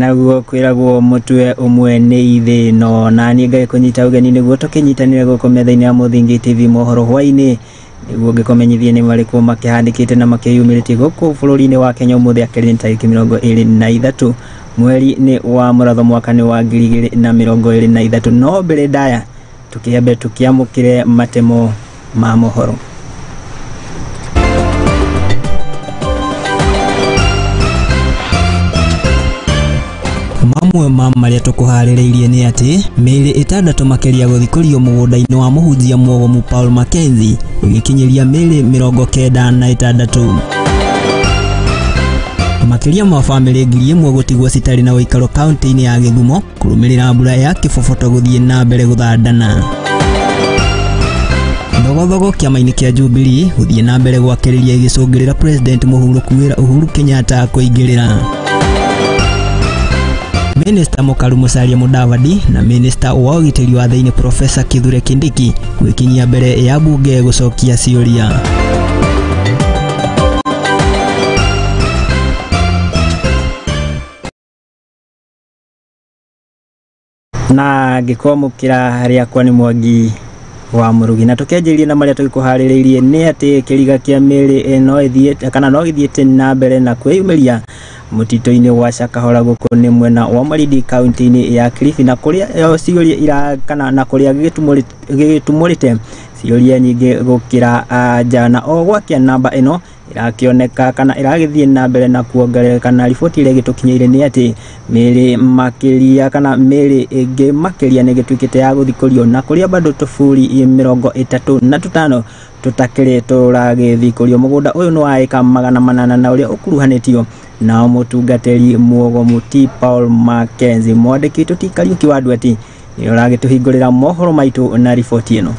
naguo kwiragwo mutwe umwe ni ithino na ni ngai kunyita ugeni niguo tukinyitanira guko metha-ini ya MURUGI TV Mohoro Hwai-ini niguo ngikomenyithie ni mariko makihandikite na makiyumiritie guko bururi-ini wa Kenya umuthi akiri tariki 23 mweri ni wa MURATHO mwaka ni wa 2023 no mbere ndaya tukiambe tukiamukire matemo ma mohoro. Mamwe maria tukuharireirie ni ati mĩĩrĩ ĩtandatũ makeria guthikũrio mũgũnda-inĩ wa mũhunjia Mũgomu Paul Mackenzie ĩgĩkinyeria mĩĩrĩ 96. Makiria ma family 1,000 gutigwo citarĩ na ũikaro kaunti-inĩ ya Gĩthumo kũrũmĩrĩra mbura ya kĩboboto gũthiĩ na mbere gũthandana. Thogothogo kĩama-inĩ kĩa Jubilee gũthiĩ na mbere gwakĩrĩria gĩcũngĩrĩra President mũhurũku wĩra Uhuru Kenyatta kũingĩrĩra. Minister Mukaru Musalia Mudavadi na Minister wa ũgitĩri wa thĩinĩ Professor Kithure Kindiki gwĩkinyia mbere ya bunge gũcokia ciũria. Na gikomukira haria kwa ni Mwangi wa MURUGI na tukianjiria na maria tugikuharireirie ni ati kiriga kia mĩĩrĩ no ithiete kana no githiete na mbere na kwiyumiria mutito-ini wa Shakahola guko ni mwena wa Malindi kaunti-ini ya Kilifi na kuria ciuria ira kana na kuria gitumurite ciuria nyingi gukira jana o gwakia namba ino irakioneka kana iragithie na mbere na kuongerereka na riboti ile gitukinyeire ni ati mĩĩrĩ makiria kana mĩĩrĩ ingi makiria ni gituikite ya guthikurio na kuria bado tufuri 35 tutakire turagithikurio mugunda uyu no aika 800 na uria ukuruhanitio na mutungateri Mũgomu Paul Mackenzie mwandiki tutikariuki wa Ndwati ni uragituhingurira mohoro maitu na riboti ino.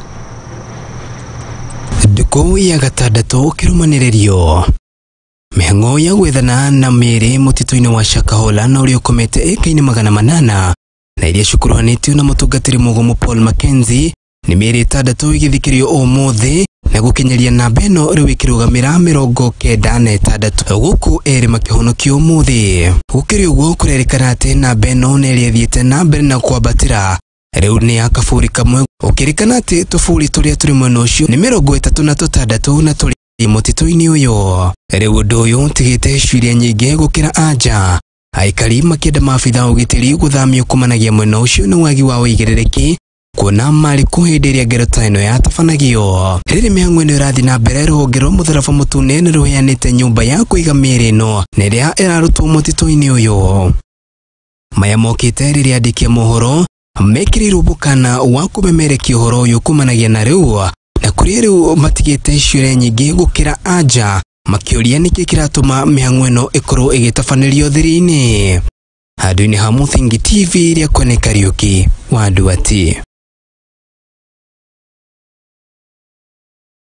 Nduku ya gatandatu kirumanirerio mihang'o ya gwethana na mĩĩrĩ mutito-ini wa Shakahola na uria ukomete eka-ini 800 na iria cukuruhanitio na mutungatiri Mũgomu Paul Mackenzie ni mĩĩrĩ 6 igithikirio umuthi na gukinyeria namba ino riu ikirugamira 96 guku eri makihonokio umuthi gukiri uguo kurerikana ati namba ino ni iriathiite na mbere na kwambatira riu ni akaburi kamwe ukirikana ati tufuri turia turi mwena ucio ni 36 na turi mutito-ini uyu riu undu uyu tigite ciuria nyingi gukira anja aikari makienda maabitha ugitiri guthamio kumanagia mwena ucio ni wagi wa uigirĩrĩki kuona mari kuhindiria ngero ta ino ya tabanagio riri mĩhang'o ino irathi na mbere rũhonge rwa mũtharaba mũtune ni ruheanite nyumba ya kuiga mĩĩrĩ ino na iria irarutwo mutito-ini uyu maya mokite riria andiki a mohoro mekirirwo bukana wa kumemerekia uhoro uyu kumanagia na riu na kuria riu matigite ciuria nyingi gukira anja makiuria niki kiratuma mĩhang'o ino ikorwo igitabanĩrio thiri-ini handũ-ini ha MURUGI TV iria kwene Kariuki wa Ndwati.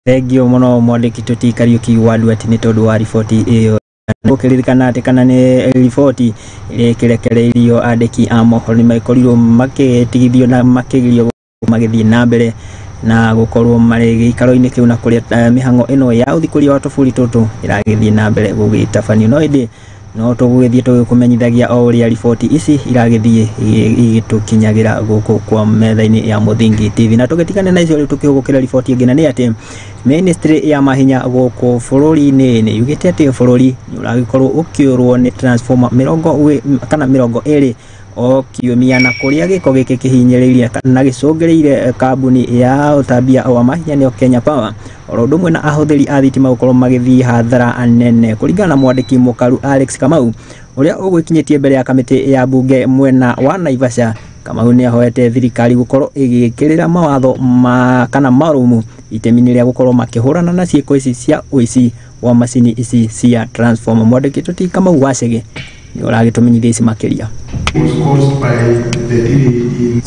Thengio muno mwandiki tutikariuki wa Ndwati ni tondu wa riboti iyo gukiririkana ati kana ni riboti ikirekereirio andiki a mohoro ni maikorirwo makitigithio na makigirio magithie na mbere na gukorwo mari gikaro-ini kiu na kuria mĩhang'o ino ya uthikuria wa tufuri tutu iragithie na mbere gugitabanio no indi no tugugithie tukumenyithagia o uria riboti ici iragithie igitukinyagira guku kwa metha-ini ya MURUGI TV na tugitikane na icio tukihugukira riboti ingĩ na ni ati ministry ya mahinya guku bururi-ini ni yugite ati bururi ni uragikorwo ukiurwo ni transformer 20 o kiumia na kuria giko giki kihinyiriria na gicungiriire kambuni ya utambia wa mahinya ni Kenya Power oro ndumwe na ahuthiri a thitima gukorwo magithii hathara anene kuringana na mwandiki Mukaru Alex Kamau uria ugwikinyitie mbere ya kamiti ya bunge mwena wa Naivasha. Kamau ni ahoete thirikari gukorwo igikirira mawatho kana marumu itemi-ini ria gukorwo makihurana na ciiko ici cia uici wa macini ici cia transformer. Mwandiki tuti Kamau wacege ni uragitumenyithia ici makiria.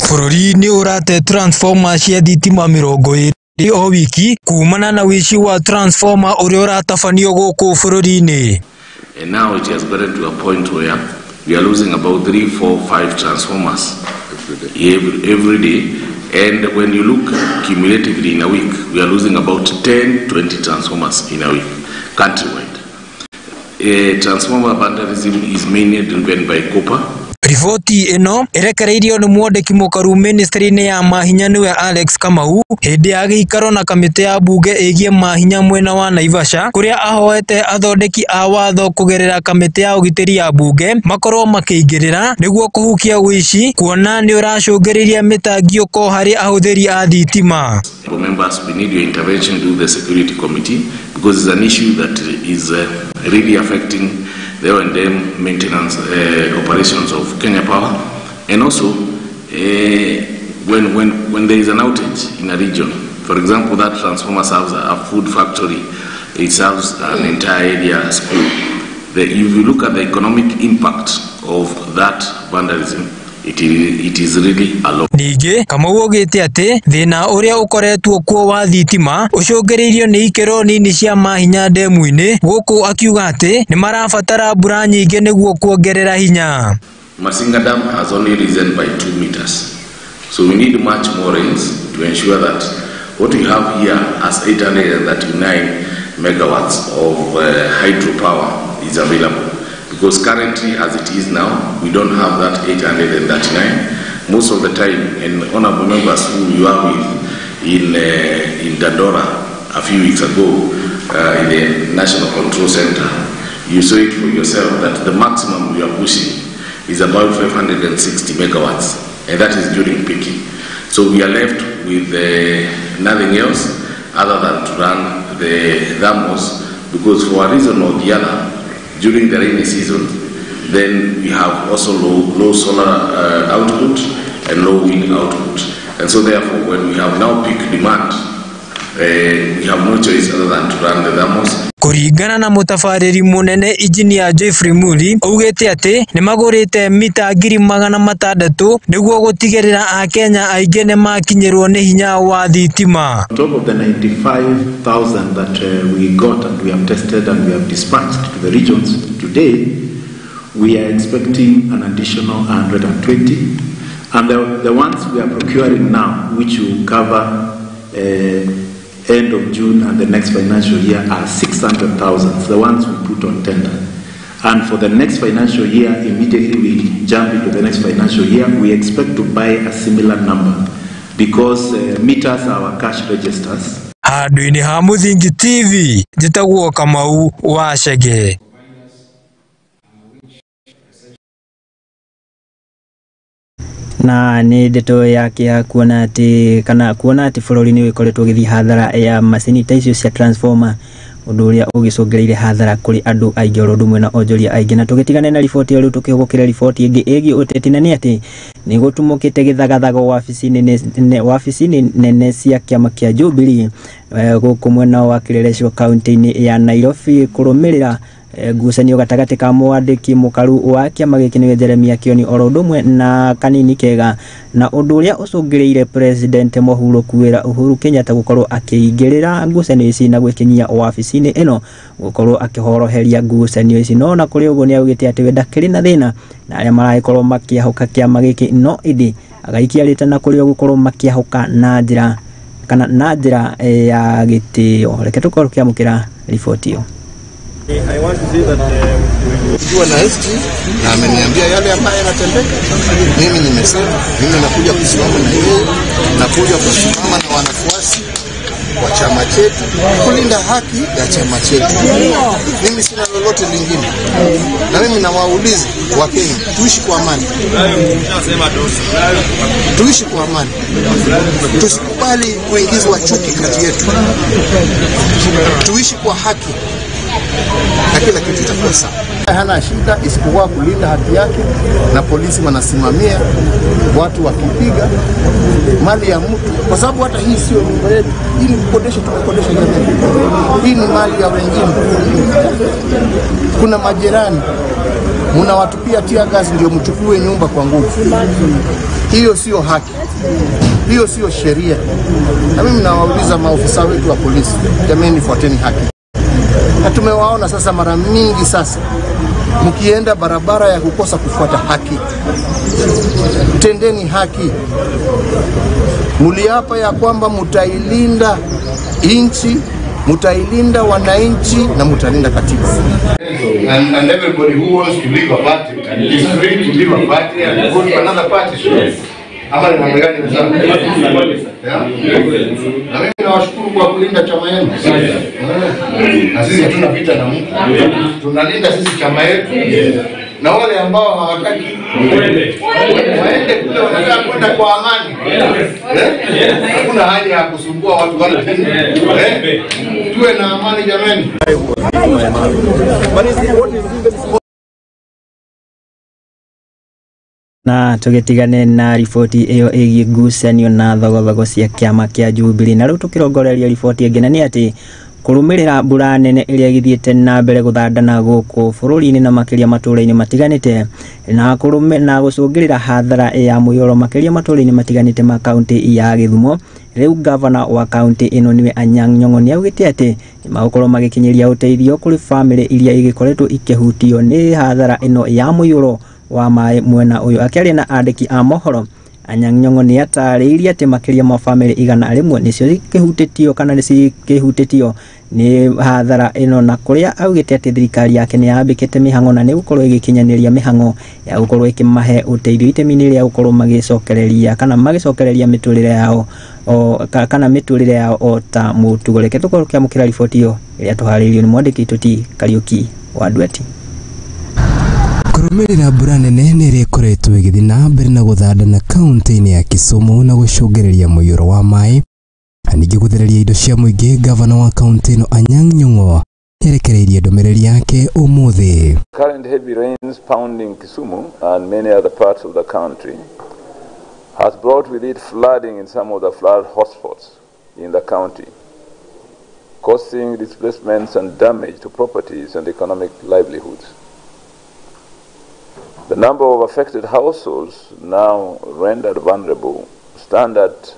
Bururi ni urate transformer cia thitima 20 o wiki kumana na wici wa transformer uria uratabanio guku bururi-ini. And now it has gotten to a point where we are losing about 3, 4, 5 transformers every day. And when you look cumulatively in a week, we are losing about 10, 20 transformers in a week, countrywide. Transformer vandalism is mainly driven by copper. Riboti ino irekereirio ni mwandiki mukaru ministry-ini ya mahinya niwe Alex Kamau hindi ya giikaro na kamiti ya bunge igie mahinya mwena wa Naivasha kuria ahoete athondeki a watho kugerera kamiti ya ugitiri ya bunge makorwo makiingirira niguo kuhukia wici kuona ni uracungiriria mitangio ko hari ahuthiri a thitima. Members, we need your intervention to the security committee because it's an issue that is really affecting the O&M maintenance operations of Kenya Power, and also when there is an outage in a region, for example, that transformer serves a food factory, it serves an entire area school. If you look at the economic impact of that vandalism, it is really a lot. Nige kama wogete ate thina uria ukoretwo kuo wa thitima ucungiririo ni ikero nini cia mahinya ndemu-ini guku akiuga ate ni marabatara mbura nyingi niguo kuongerera hinya. Masinga Dam has only risen by 2 meters, so we need much more rains to ensure that what we have here as 839 megawatts of hydropower is available. Because currently, as it is now, we don't have that 839. Most of the time, and honorable members who you are with in Dandora a few weeks ago in the National Control Center, you saw it for yourself that the maximum we are pushing is about 560 megawatts, and that is during peaking. So we are left with nothing else other than to run the thermos, because for a reason or the other, during the rainy season, then we have also low solar output and low wind output. And so therefore, when we have now peak demand, we have no choice other than to run the thermos. Kuringana na mutafariri munene engineer Jeffrey Muli ugete ati ni magurite mita 600,000 niguo gutigirira a Kenya aige ne makinyirwo ni hinya wa thitima. On top of the 95,000 that we got and we have tested and we have dispatched to the regions today, we are expecting an additional 120, and the ones we are procuring now, which will cover end of June and the next financial year, are 600,000, the ones we put on tender. And for the next financial year, immediately we jump into the next financial year, we expect to buy a similar number because meters are our cash registers. Handu-ini ha Muthingi TV, jitagwo Kamau wa Chege. Na ni ndeto yake ya kuona ati bururi ni wikoretwo githi hathara ya macini ta icio cia transformer undu uria ugicungireire hathara kuri andu aingi oro ndumwe na onjoria aingi. Na tugitigane na riboti iyo riu tukihugukira riboti ingi egi uteti na ni ati ni gutumukite githagathago wabici nene cia kiama kia Jubilee guku mwena wa Kireresho kaunti-ini ya Nairobi kurumirira ngucanio gatagati ka mwandiki mukaru wa kiama giki niwe Jeremia Kioni oro ndumwe na kanini kega na undu uria ucungireire president Mohoro kuwira Uhuru Kenyatta gukorwo akiingirira ngucanio ici na gwikinyia wabici-ini ino gukorwo akihoroheria ngucanio ici. No na kuri uguo ni augite ati we ndakiri na thina na aria maragikorwo makiahuka kiama giki no idi agaikia ritana kuri gukorwo makiahuka na njira ya gitio. Reke tukorwo kiamukira riboti iyo. I want to say that ukiwa na SG na ameniambia yale ambayo yanatendeka, mimi nimesema mimi nakuja kusimama na yeye, nakuja kusimama na wanafuasi wa chama chetu kulinda haki ya chama chetu. Mimi sina lolote lingine, na mimi nawauliza Wakenya tuishi kwa amani, tuishi kwa amani, tusikubali kuingizwa chuki kati yetu, tuishi kwa haki na kila kitu kitakuwa sawa. Hana shida isipokuwa kulinda haki yake, na polisi wanasimamia watu wakipiga mali ya mtu, kwa sababu hata hii sio nyumba yetu. Hii ni kukodesha, tumekodesha jamii. Hii ni mali ya wengine. Kuna majirani mnawatupia tia gas ndio mchukue nyumba kwa nguvu. Hiyo sio haki, hiyo sio sheria. Na mimi nawauliza maofisa wetu wa polisi, jamani, fuateni haki. Na tumewaona sasa mara mingi sasa mkienda barabara ya kukosa kufuata haki. Tendeni haki. Muliapa ya kwamba mutailinda inchi, mutailinda wananchi na mutalinda katiba. And everybody who wants to leave a party It's free to leave a party and go to another party. Ama ni mambo gani mzangu? Na mimi nawashukuru kwa kulinda chama yenu. Na sisi hatuna vita na mtu. Tunalinda sisi chama yetu. Na wale ambao hawataki waende kule, wanataka kwenda kwa amani. Hakuna haja ya kusumbua watu wale tena. Tuwe na amani jamani. Na tugetigane na riboti iyo igi ngucanio na thogothogo cia kiama kia Jubilee. Na riu tukirongoreria riboti ingĩ nĩ ati kurumirira mbura nene iria githiete na mbere guthandana guku bururi-ini na makiria matũra-ini matiganite na na gucungirira hathara ya muyoro makiria matũra-ini matiganite ma kaunti ya Githumo. Riu governor wa kaunti ino niwe Anyang' Nyong'o niaugite ati magukorwo magikinyiria uteithio kuri family iria igikoretwo ikihutio ni hathara ino ya muyoro wa mai mwena uyu. Akiaria na andiki a mohoro, Anyang' Nyong'o ni atariirie ati makiria ma family igana rimwe nicio ikihutitio kana nikihutitio ni hathara ino, na kuria augite ati thirikari yake ni yambikite mihango na ni gukorwo igikinyaniria mihango ya gukorwo ikimahe uteithio itemi-ini ria gukorwo magicokereria kana magicokereria miturire yao kana miturire yao o ta mutugo. Reke tukorwo kiamukira riboti iyo iria tuhariirio ni mwandiki Tuti Kariuki wa Ndweti. Kurumirira mbura nene nĩ ĩkoretwo ĩgĩthiĩ na mbere na gũthandana kaunti-inĩ ya Kisumu na gũcũngĩrĩria mũiyũro wa maĩ, na ningĩ gũthereria indo cia mũingĩ. Gavana wa kaunti ĩno Anyang' Nyong'o nĩarekereirie ndũmĩrĩri yake ũmũthĩ. Current heavy rains pounding Kisumu and many other parts of the country has brought with it flooding in some of the flood hotspots in the county, causing displacements and damage to properties and economic livelihoods. The number of affected households now rendered vulnerable stand at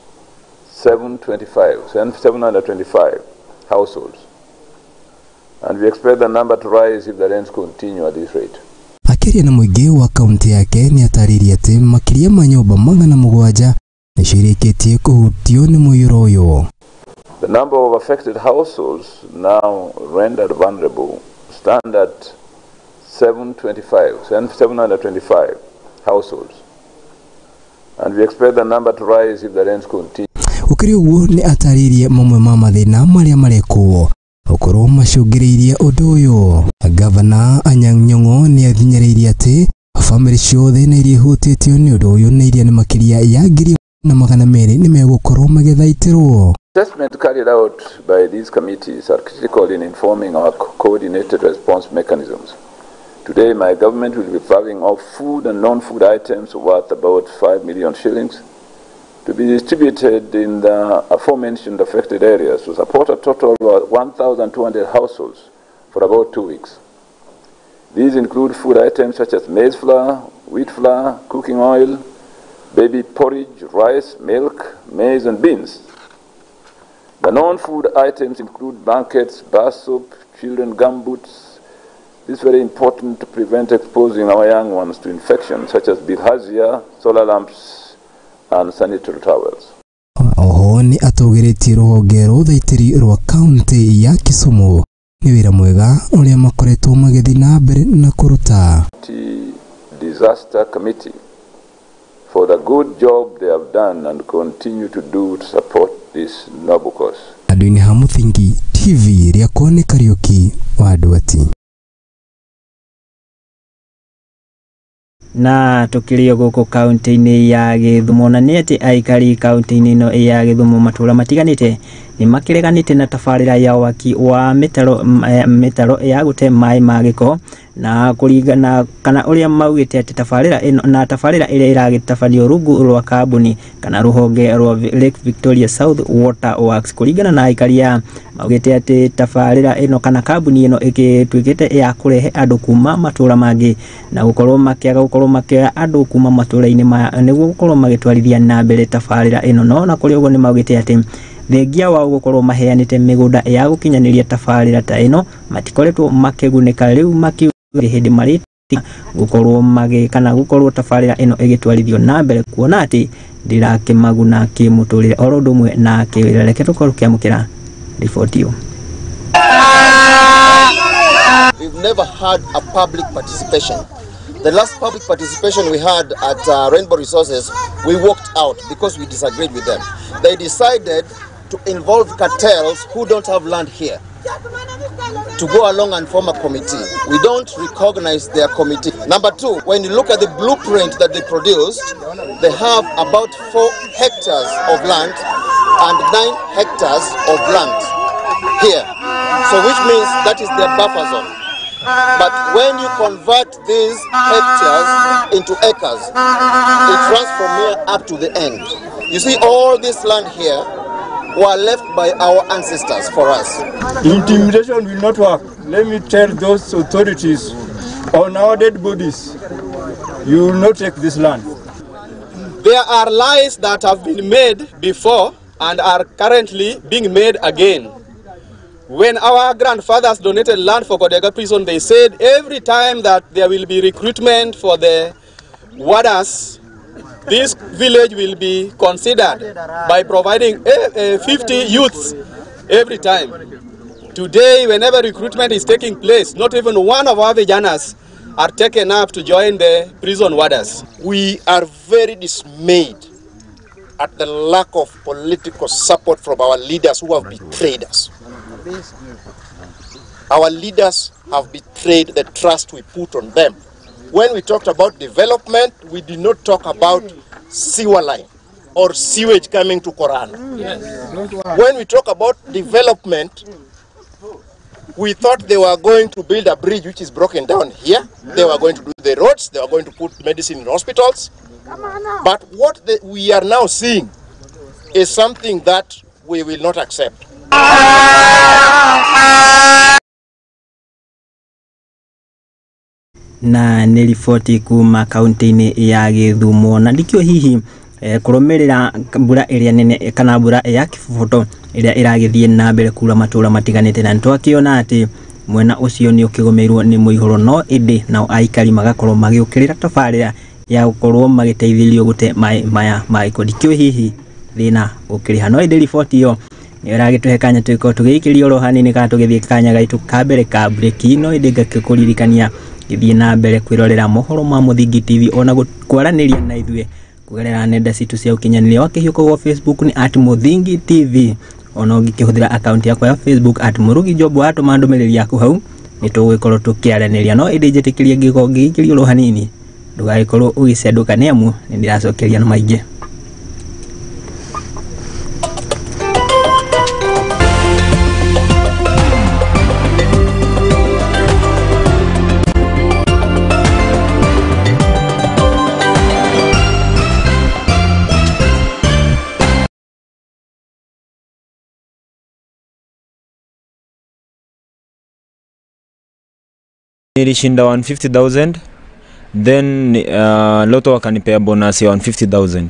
725 households, and we expect the number to rise if the rains continue at this rate. Akiria na mũingĩ wa kaunti yake ni ataririe ati makiria ma nyũmba 700 nĩcirĩkĩtie kũhutio nĩ mũiyũro ũyũ. The number of affected households now rendered vulnerable stand at 725 households, and we expect the number to rise if the rains continue. Ukiri uguo ni ataririe mamwe ma mathina maria marekwo ukorwo macũngĩrĩirie ũndũ ũyũ. Gavana Anyang' Nyong'o ni athinyĩrĩirie ati family ciothe nĩ iria ihutĩtio nĩ ũndũ ũyũ nĩ iria nĩ makiria ya 200,000 nĩ megũkorwo magĩthaitĩrwo. Assessment carried out by these committees are critical in informing our coordinated response mechanisms. Today, my government will be flagging off food and non-food items worth about 5 million shillings to be distributed in the aforementioned affected areas to support a total of 1,200 households for about 2 weeks. These include food items such as maize flour, wheat flour, cooking oil, baby porridge, rice, milk, maize and beans. The non-food items include blankets, bar soap, children gumboots. This is very important to prevent exposing our young ones to infections such as bilharzia, solar lamps, and sanitary towels. Oho ni atũgĩrĩtie rũhonge rwa ũthaitĩri rwa kaunti ya Kisumu nĩ wĩra mwega ũrĩa makoretwo magĩthiĩ na mbere na kũruta. Disaster Committee for the good job they have done and continue to do to support this noble cause. Andũ-inĩ ha Mũthingi TV rĩakwo nĩ Kariuki wa Ndweti. Na tukirio guku kaunti-ini ya Githumo, na ni ati aikari kaunti-ini ino ya Githumo matura matiganite ni makireganite na tafarira ya waki wa mitaro ya gute mai ma giko na kuringana kana uria maugite ati tafarira ino na tafarira ire iragitafanio rungu rwa kambuni kana ruhonge rwa Lake Victoria South Water Works. Kuringana na aikari ya maugite ati tafarira ino kana kambuni ino igitwikite ya kurehe andu kuma matura mangi na gukorwo makiaga gukorwo makioya andu kuma matura-ini niguo gukorwo magitwarithia na mbere tafarira ino. No na kuri uguo ni maugite ati thengia wao gukorwo maheanite migunda ya gukinyaniria tafarira ta ino matikoretwo makigunika. Riu makiuga hindi mariti gukorwo magi kana gukorwo tafarira ino igitwarithio na mbere kuona ati ndirakimaguna kimuturire oro ndumwe na kirereke tukorwo kiamukira riboti yo. We've never had a public participation The last public participation we had at Rainbow Resources, we walked out because we disagreed with them. They decided to involve cartels who don't have land here to go along and form a committee. We don't recognize their committee. Number two, when you look at the blueprint that they produced, they have about 4 hectares of land and 9 hectares of land here. So which means that is their buffer zone. But when you convert these hectares into acres, it runs from here up to the end. You see, all this land here were left by our ancestors for us. Intimidation will not work. Let me tell those authorities on our dead bodies, you will not take this land. There are lies that have been made before and are currently being made again. When our grandfathers donated land for Kodega prison, they said every time that there will be recruitment for the warders, this village will be considered by providing 50 youths every time. Today, whenever recruitment is taking place, not even one of our vijanas are taken up to join the prison warders. We are very dismayed at the lack of political support from our leaders who have betrayed us. Our leaders have betrayed the trust we put on them. When we talked about development, we did not talk about sewer line or sewage coming to Korana. When we talk about development, we thought they were going to build a bridge which is broken down here. They were going to do the roads. They were going to put medicine in hospitals. But what we are now seeing is something that we will not accept. Na nĩ riboti kuma kaunti-inĩ ya Gĩthumo na ndikio hihi kũrũmĩrĩra mbura ĩrĩa nene kana mbura ya kĩboboto ĩrĩa ĩragĩthiĩ na mbere kura matũra matiganĩte na nĩtwakĩona atĩ mwena ũcio nĩ ũkĩgũmĩirwo nĩ mũihũro no ĩndĩ nao aikari magakorwo magĩũkĩrĩra tabarĩra ya gũkorwo magĩteithĩrio gũte maĩ maya ma gĩko. Ndikio hihi thĩna ũkĩrĩha no ĩndĩ riboti ĩyo nĩ ĩragĩtũhe kanya tũgĩkorwo tũgĩikĩria oro hanini kana tũgĩthiĩ kanya gaitũ ka mbere ka breki no ĩndĩ ngakĩkũririkania gĩthiĩ na mbere kwĩrorera mohoro ma Mũthingi TV ona kwaranĩria na ithuĩ kugerera nenda citũ cia ũkinyanĩria wa kĩhiũko gwa Facebook nĩ @Mũthingi TV ona ũngĩkĩhũthĩra account yakwa ya Facebook @Murugi Job watũma ndũmĩrĩri yaku hau nĩ tũgũgĩkorwo tũkĩaranĩria no ĩndĩ njĩtĩkĩrie ngĩkorwo ngĩikĩria oro hanini ndũgagĩkorwo ũgĩcendũka nĩ amu nĩ ndĩracokeria na maingĩ. Nilishinda 150,000 then Lotto wakanipea bonus ya 150,000.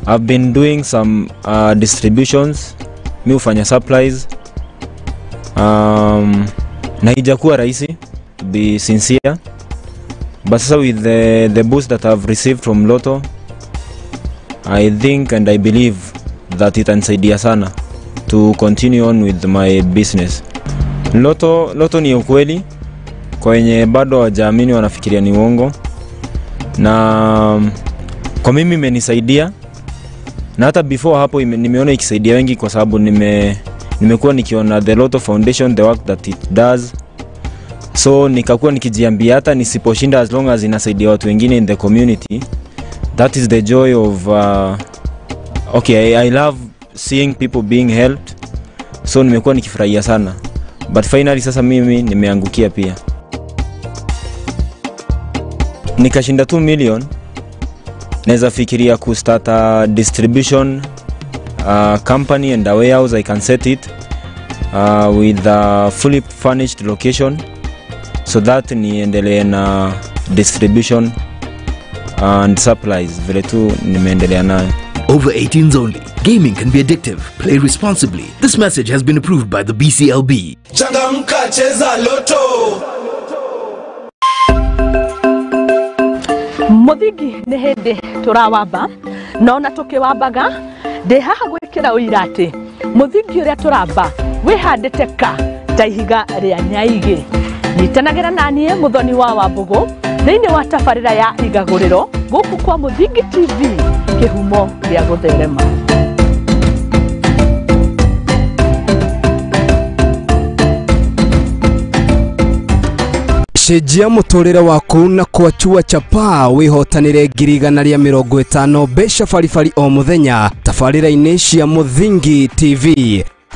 I've been doing some distributions, mi hufanya supplies, na haijakuwa rahisi, to be sincere, but sasa with the boost that I've received from Lotto, I think and I believe that itanisaidia sana to continue on with my business. Lotto ni ukweli kwenye bado wajaamini wanafikiria ni uongo, na kwa mimi imenisaidia, na hata before hapo nimeona ikisaidia wengi kwa sababu nimekuwa nikiona the Lotto Foundation, the work that it does, so nikakuwa nikijiambia hata nisiposhinda as long as inasaidia watu wengine in the community. That is the joy of okay, I love seeing people being helped, so nimekuwa nikifurahia sana, but finally sasa mimi nimeangukia pia, nikashinda 2 million. Naweza fikiria ku start a distribution company and a warehouse. I can set it with a fully furnished location so that niendelee na distribution and supplies vile tu nimeendelea nayo. Over 18s only. Gaming can be addictive. Play responsibly. This message has been approved by the BCLB. Changamka cheza Lotto. Mũthingi nĩ hĩndĩ tũrawamba, no na tũkĩwambaga Ndĩ haha gwĩkĩra ũira atĩ mũthingi ũrĩa tũramba wĩhandĩte ka ta ihiga rĩa nyaigĩ. Nyitanagĩra naniĩ Mũthoni wa Wambũgũ thĩinĩ wa tabarĩra ya igagũrĩro gũkũ kwa Mũthingi TV, kĩhumo gĩa gũtherema. Cenjia mũtũrĩre waku na kwachua chapa wihotanire ngiri 150 mbeca baribari o muthenya tabarĩra-inĩ cia Mũthingi TV.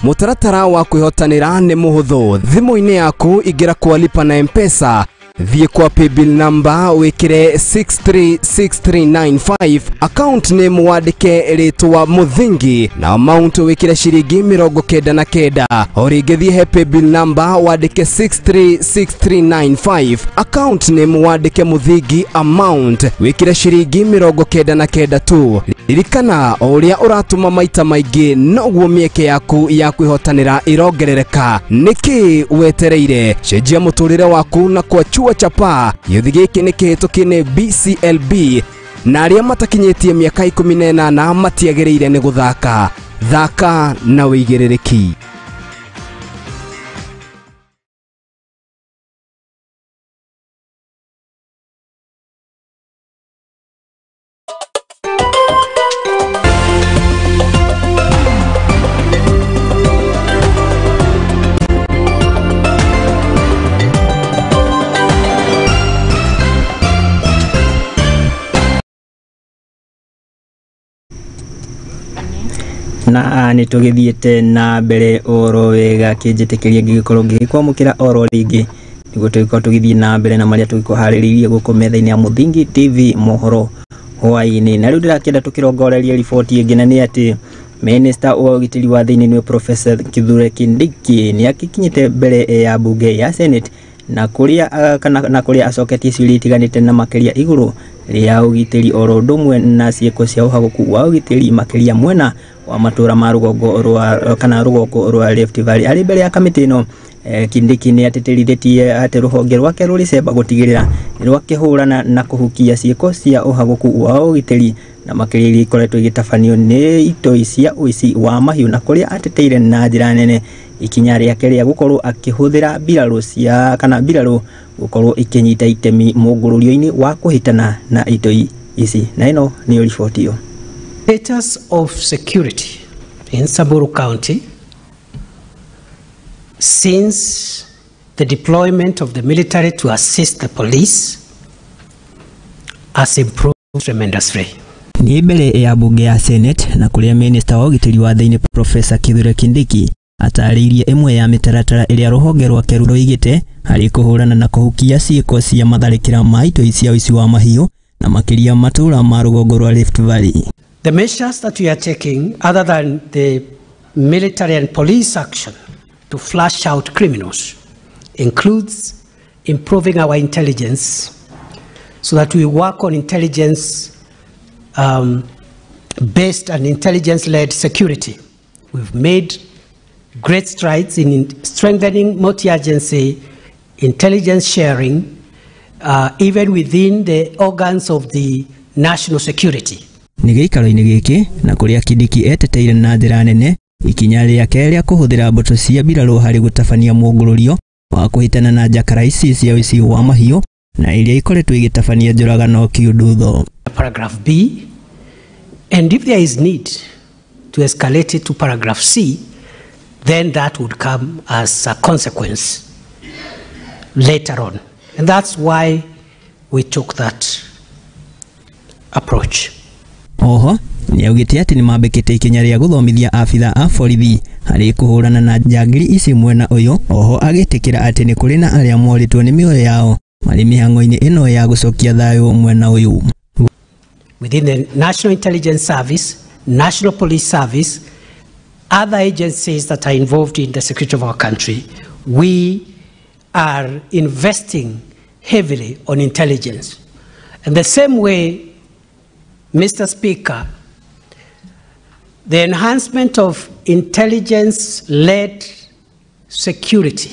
Mũtaratara wa kwihotanira nĩ mũhũthũ. Thimũ-inĩ yaku ingĩra kwa lipa na M-Pesa, thiĩ kwa paybill number wikire 636395, account name wandike rĩtwa Mũthingi na amount wikire ciringi 99. O rĩngĩ thiĩ he paybill number wandike 636395, account name wandike Mũthingi, amount wikire ciringi 99 tu. Ririkana ũrĩa ũratũma maita maingĩ noguo mĩeke yaku ya kwihotanira irongerereka. Niki wetereire? Cenjia mũtũrĩre waku na kwachua chapa. Gĩũthi gĩkĩ nĩ kĩhĩtũkie BCLB na arĩa matakinyĩtie mĩaka 18 matiagĩrĩire nĩ gũthaka. Thaka na wĩigĩrĩrĩki. Na nitugithiete na mbere oro wega kinjitikiria ngikorwo ngikwamukira oro ringi niguo tugiko tugithie na mbere na maria tugikuhariririe guku metha-ini ya Mũthingi TV Mohoro Hwai-ini. Na riu ndirakenda tukirongoreria riboti ingi na ni ati Minister wa ugitiri wa thiini ni Professor Kithure Kindiki ni akikinyite mbere ya bunge ya Senate na kuria acoketie ciuria itiganite na makiria iguru ria ugitiri oro ndumwe na cieko cia uhaguku wa ugitiri makiria mwena wa matura ma rugongo rwa Rift Valley. Ari mbere ya kamiti ino Kindiki ni ateterithitie ati ruhonge rwake ruricemba gutigirira rwakihurana na kuhukia cieko cia uhaguku wa ugitiri na makiria iria ikoretwo igitabanio ni itoi cia uici wa mahiu na kuria ateteire na njira nene ikinya riake ria gukorwo akihuthira mbiraru gukorwo ikinyita itemi mungururio-ini wa kuhitana na itoi ici. Na ino ni riboti yo. Status of security in Samburu County since the deployment of the military to assist the police has improved tremendously. Ni mbere ya bunge ya Senate na kuria Minister wa ugitiri wa thiini Professor Kithure Kindiki atariirie imwe ya mitaratara iria ruhonge rwake ruigite hari kuhurana na kuhukia cieko cia matharikira ma itoi cia uici wa mahiu na makiria matura ma rugongo rwa Rift Valley. The measures that we are taking, other than the military and police action to flush out criminals, includes improving our intelligence so that we work on intelligence based and intelligence-led security. We've made great strides in strengthening multi-agency intelligence sharing even within the organs of the national security. Nigeikaro-ini giki na kuria Kindiki eteteire na njira nene ikinya riake ria kuhuthira mboto cia mbiraru hari gutabania muongururio wa kuhitana na njakara ici cia uici wa mahiu na iria ikoretwo igitabania njuragano kiundutho. Paragraph B, and if there is need to escalate it to paragraph C, then that would come as a consequence later on. And that's why we took that approach. Oho ni augite ati ni mambikite ikinya ria guthomithia afitha a borithi hari kuhurana na njangiri ici mwena uyu. Oho agitikira ati ni kuri na aria moritwo ni mioyo yao mari mihango-ini ino ya gucokia thayo mwena uyu. Within the National Intelligence Service, National Police Service, other agencies that are involved in the security of our country, we are investing heavily on intelligence. And the same way, Mr. Speaker, the enhancement of intelligence-led security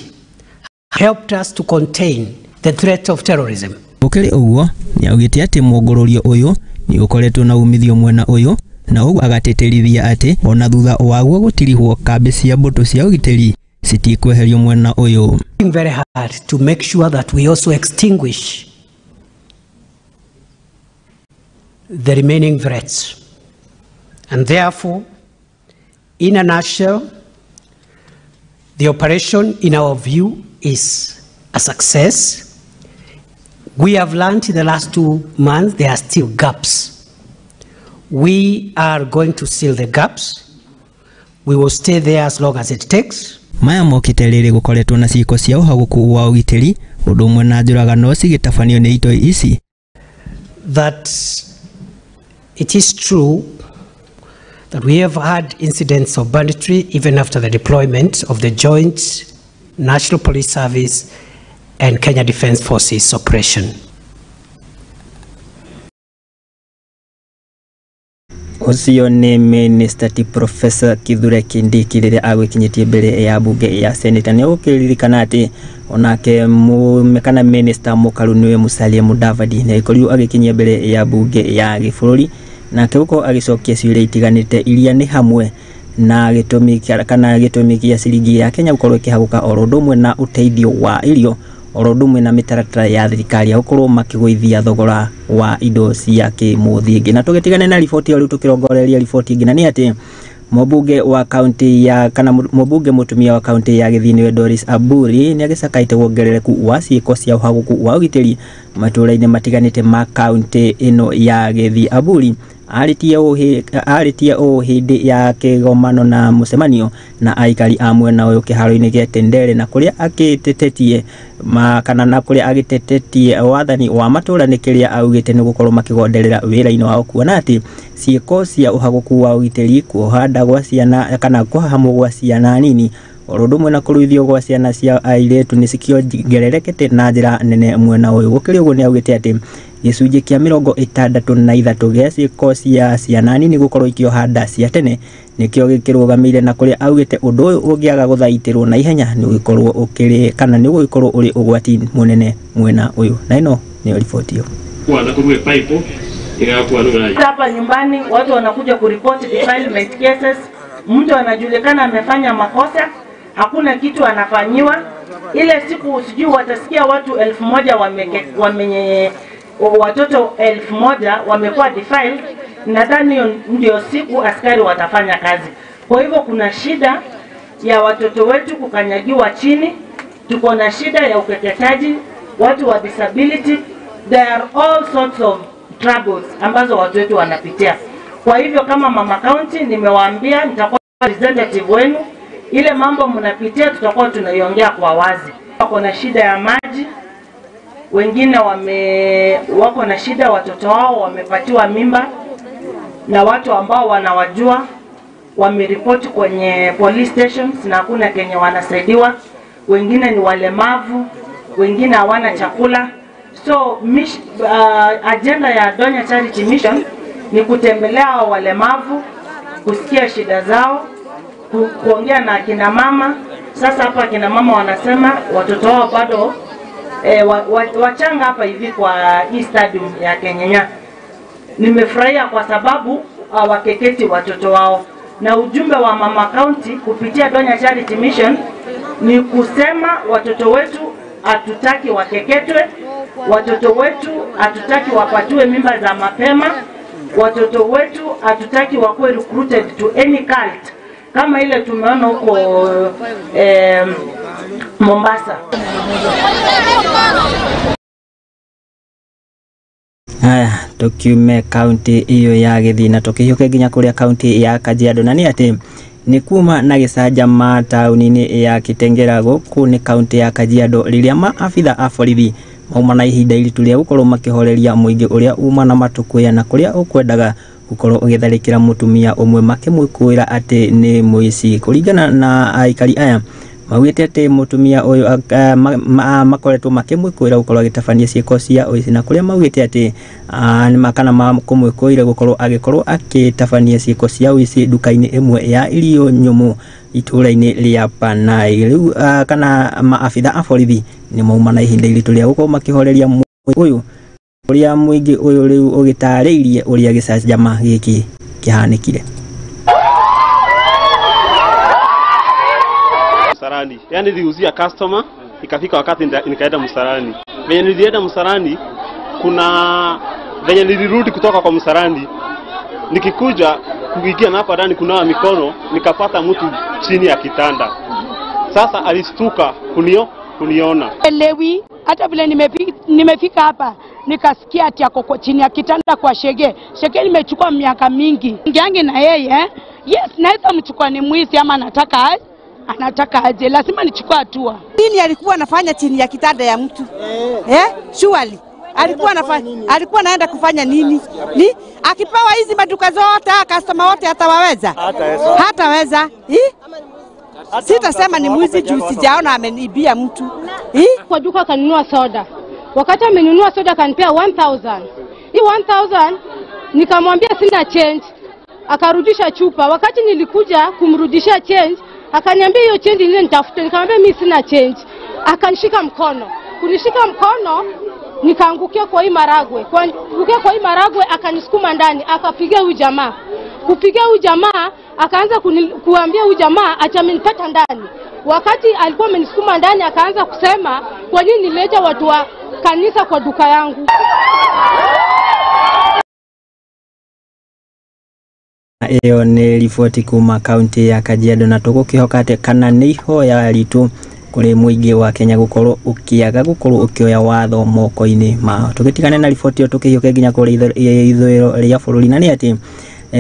helped us to contain the threat of terrorism. Ukiri uguo ni augite ati muongorurio uyu ni ukoretwo na umithio mwena uyu na uguo agateterithia ati ona thutha waguo gutirihwo kambi cia mbutu cia ugitiri citikweherio mwena uyu. Very hard to make sure that we also extinguish the remaining threats, and therefore, in a nutshell, the operation, in our view, is a success. We have learned in the last 2 months there are still gaps. We are going to seal the gaps. We will stay there as long as it takes. Maya mokite riri gukoretwo na ciiko cia uhaguku wa ugitiri undu umwe na njuragano cigitafanio ni ito ici. That it is true that we have had incidents of banditry even after the deployment of the joint National Police Service and Kenya Defence Forces operation. Ucio ni Minister ti Professor Kithure Kindiki rĩrĩa agwikinyitie mbere ya bunge ya Senate. Ni ukiririkana ati onake mekana Minister Mukaru niwe Musalia Mudavadi na ikorirwo agikinyia mbere ya bunge ya gĩbũrũri na kĩuko agicokia ciũria itiganĩte iria ni hamwe na gĩtũmi kĩa ciringi ya Kenya gukorwo ikihaguka oro ũmwe na uteithio wa irio oro ũmwe na mĩtaratara ya thirikari ya gukorwo makigũithia thogora wa indo cia kĩmũthingi. Na tũgetigane na riboti ya rĩu tũkĩrongoreria riboti ingĩ na nĩ atĩ mũmbunge wa kaunti ya mũmbunge mũtumia wa kaunti ya Gĩthii Doris Aburi nĩ agĩcakaĩte wongerereku wa ciĩko cia ũhaguku wa ũgitĩri matũũra-inĩ matiganĩte ma kaunti ĩno ya Gĩthii. Aburi aritie o hindi ya kĩgomano na mũcemanio na aikari a mwena ũyũ kĩharo-inĩ gĩa Tendere na kũrĩa agĩtetetie na kũrĩa agĩtetetie wathani wa matũũra nĩ kĩrĩa augĩte nĩ gũkorwo makĩgonderera wĩra-inĩ wao kuona atĩ ciĩko cia ũhaguku wa ũgitĩri kuohanda gwa ciana kana kuhahamwo gwa ciana nini oro ũmwe na kũruithio gwa ciana cia airĩtu nĩ cikiongererekete na njĩra nene mwena ũyũ. Gũkĩrĩ ũguo nĩ augĩte atĩ gĩcunjĩ kĩa 63 gĩa ciĩko cia ciana nini gũkorwo ikĩoha nda cia tene nĩkĩo gĩkĩrũgamĩire na kũrĩa augĩte ũndũ ũyũ ũngĩaga gũthaitĩrwo na ihenya nĩ ũgĩkorwo ũkĩrĩ kana nĩ ũgĩkorwo ũrĩ ũgwati mũnene mwena ũyũ. Na ĩno nĩyo riboti hiyo. Hapa nyumbani watu wanakuja kuripoti defilement cases, mtu anajulikana amefanya makosa, hakuna kitu anafanyiwa. Ile siku sijui watasikia watu 1000 watoto 1000 wamekuwa defiled, nadhani ndio siku askari watafanya kazi. Kwa hivyo kuna shida ya watoto wetu kukanyagiwa chini, tuko na shida ya ukeketaji, watu wa disability, there are all sorts of troubles ambazo watu wetu wanapitia. Kwa hivyo kama mama county nimewaambia nitakuwa representative wenu, ile mambo mnapitia tutakuwa tunaiongea kwa wazi. Wako na shida ya maji, wengine wako na shida watoto wao wamepatiwa mimba na watu ambao wanawajua wameripoti kwenye police stations na hakuna kenye wanasaidiwa, wengine ni walemavu, wengine hawana chakula. So agenda ya Donya Charity Mission ni kutembelea walemavu, kusikia shida zao, kuongea na kina mama. Sasa hapa kina mama wanasema watoto wao bado wachanga hapa hivi kwa hii stadium ya Kenyanya. Nimefurahia kwa sababu hawakeketi watoto wao, na ujumbe wa mama county kupitia Donya Charity Mission ni kusema watoto wetu hatutaki wakeketwe, watoto wetu hatutaki wapatiwe mimba za mapema, watoto wetu hatutaki wakuwe recruited to any cult kama ile tumeona huko Mombasa. Haya, tukiume kaunti iyo ya Gĩthii na tukihiuke nginya kuria kaunti ya Kajiado na ni ati ni kuma na gĩcanjama taũni-inĩ ya Kitengela gũkũ nĩ kaunti ya Kajiado rĩrĩa maabitha a borithi mauma na ihinda iritu rĩa gũkorwo makihoreria mũingĩ ũrĩa uma na matukũya na kũrĩa ũkwendaga gukorwo ũgĩtharĩkĩra mũtumia ũmwe makĩmwĩkũĩra atĩ nĩ mũici. Kũringana na aikari aya maugĩte atĩ mũtumia ũyũ makoretwo makĩmwĩkũĩra gũkorwo agĩtabania ciĩko cia ũici na kũrĩa maugĩte atĩ kana makũmwĩkũĩra gũkorwo agĩtabania ciĩko cia ũici nduka-inĩ ĩmwe ya irio nyũmũ itũũra-inĩ rĩa Panai. Rĩu kana maabitha a borithi nĩ mauma na ihinda iritũ rĩa gũkorwo makĩhoreria mũndũ ũyũ uria muingi uyu riu ugitariirie uria gicanjama giki kihanikire. Msarani, yani niliuzia customer, ikafika wakati nikaenda Msarani. Venye nilienda Msarani, kuna venye nilirudi kutoka kwa Msarani, nikikuja kuingia na hapa ndani kunawa mikono, nikapata mtu chini ya kitanda. Sasa alistuka kuniona. Lewi, hata vile nimefika hapa nikasikia ati ako chini ya kitanda kwa Shege. Shege nimechukua miaka mingi. Ngiange na yeye, yes, naweza mchukua ni mwizi ama anataka aje, lazima nichukue hatua. Nini alikuwa anafanya chini ya kitanda ya mtu? Surely alikuwa anaenda kufanya nini? Ni akipewa hizi maduka zote, customer wote hataweza. Sitasema ni mwizi juu sijaona amenibia mtu. Kwa duka kanunua soda. Wakati amenunua soda kanipea 1000. Hii 1000 nikamwambia sina change. Akarudisha chupa. Wakati nilikuja kumrudishia change, akaniambia hiyo change ile nitafuta. Nikamwambia mimi sina change. Akanishika mkono. Kunishika mkono nikaangukia kwa hii maragwe. Kuangukia kwa hii maragwe akanisukuma ndani, akapiga huyu jamaa. Kupiga huyu jamaa akaanza kuambia huyu jamaa acha amenipata ndani. Wakati alikuwa amenisukuma ndani akaanza kusema kwa nini nileta watu wa kanisa kwa duka yangu. Iyo ni riboti kuma kaunti ya Kajiado na tugukihokate kana niho ya ritu kuri muingi wa Kenya gukorwo ukiaga gukorwo ukioya watho moko-ini mao. Tugitigane na riboti yo tukihiuke nginya kuri ithuiro ria bururi na ni ati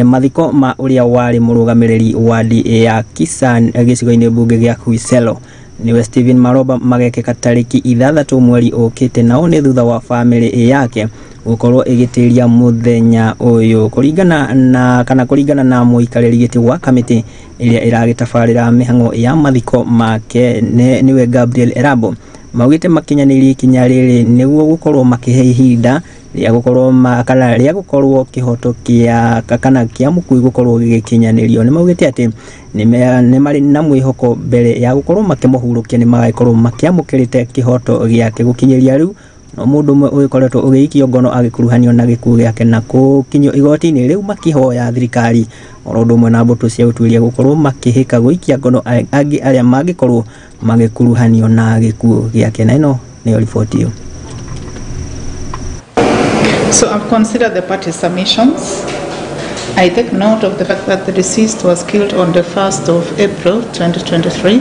mathiko ma uria wari murugamiriri wadi ya Kisan gicigo-ini bunge gia Kuiselo niwe Stephen Maroba magekeka tariki 6 mweri ukite nao ni thutha wa family yake gukorwo igitiria muthenya uyu kuringana na muikariri giti wa kamiti iria iragitabarira mihango ya mathiko make niwe Gabriel Erabo maugite makinyanirie ikinya riri niguo gukorwo makihe ihinda ria gukorwo makana ria gukorwo kihoto kia kana kia mukui gukorwo gikinyanirio ni maugite ati ni mari na mwihoko mbere ya gukorwo makimuhurukia ni magakorwo makiamukirite kihoto giake gukinyiria riu no mundu mwe uyikoretwo ugiikio ngono agikuruhanio na gikuo giake na kukinyo igoti-ini riu makihoya thirikari orondo mwe na mbutu cia utuiria gukorwo makihika guikia ngono angi aria magikorwo magikuruhanio na gikuo giake na ino ni riboti yo. So I've considered the parties' submissions. I take note of the fact that the deceased was killed on the 1st of April 2023.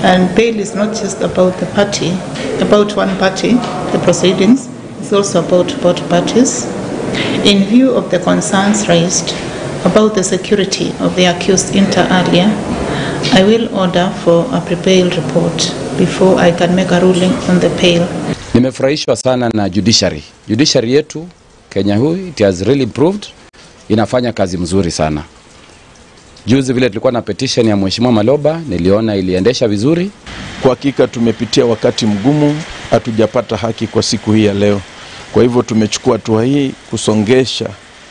And bail is not just about the party, about one party, the proceedings. It's also about both parties. In view of the concerns raised about the security of the accused inter alia, I will order for a pre-bail report before I can make a ruling on the bail. Nimefurahishwa sana na judiciary. Judiciary yetu Kenya hii it has really improved. Inafanya kazi mzuri sana. Juzi vile tulikuwa na petition ya Mheshimiwa Maloba, niliona iliendesha vizuri. Kwa hakika tumepitia wakati mgumu, hatujapata haki kwa siku hii ya leo. Kwa hivyo tumechukua hatua hii kusongesha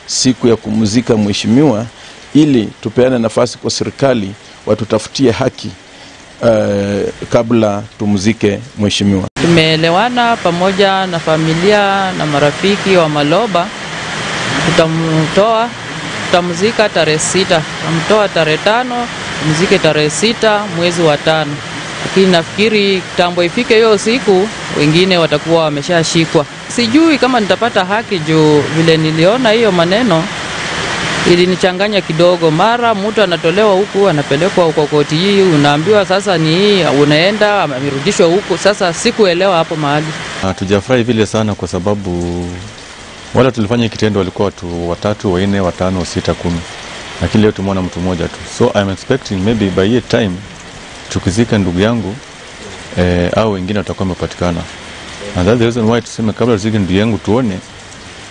siku ya kumzika mheshimiwa ili tupeane nafasi kwa serikali watutafutie haki kabla tumzike mheshimiwa. Tumeelewana pamoja na familia na marafiki wa Maloba, tutamzika tarehe 6, tutamtoa tarehe 5, tumzike tarehe 6 mwezi wa 5. Lakini nafikiri kitambo ifike hiyo siku wengine watakuwa wameshashikwa. Sijui kama nitapata haki juu vile niliona hiyo maneno ilinichanganya kidogo. Mara mtu anatolewa huku anapelekwa huko koti hii, unaambiwa sasa ni hii, unaenda amerudishwa huku. Sasa sikuelewa hapo mahali. Hatujafurahi vile sana kwa sababu wala tulifanya kitendo walikuwa watu 3, 4, 5, 6, 10. Lakini leo tumeona mtu mmoja tu. So I'm expecting maybe by that time tukizika ndugu yangu au wengine watakuwa wamepatikana. And that's the reason why tuseme kabla tuzike ndugu yangu tuone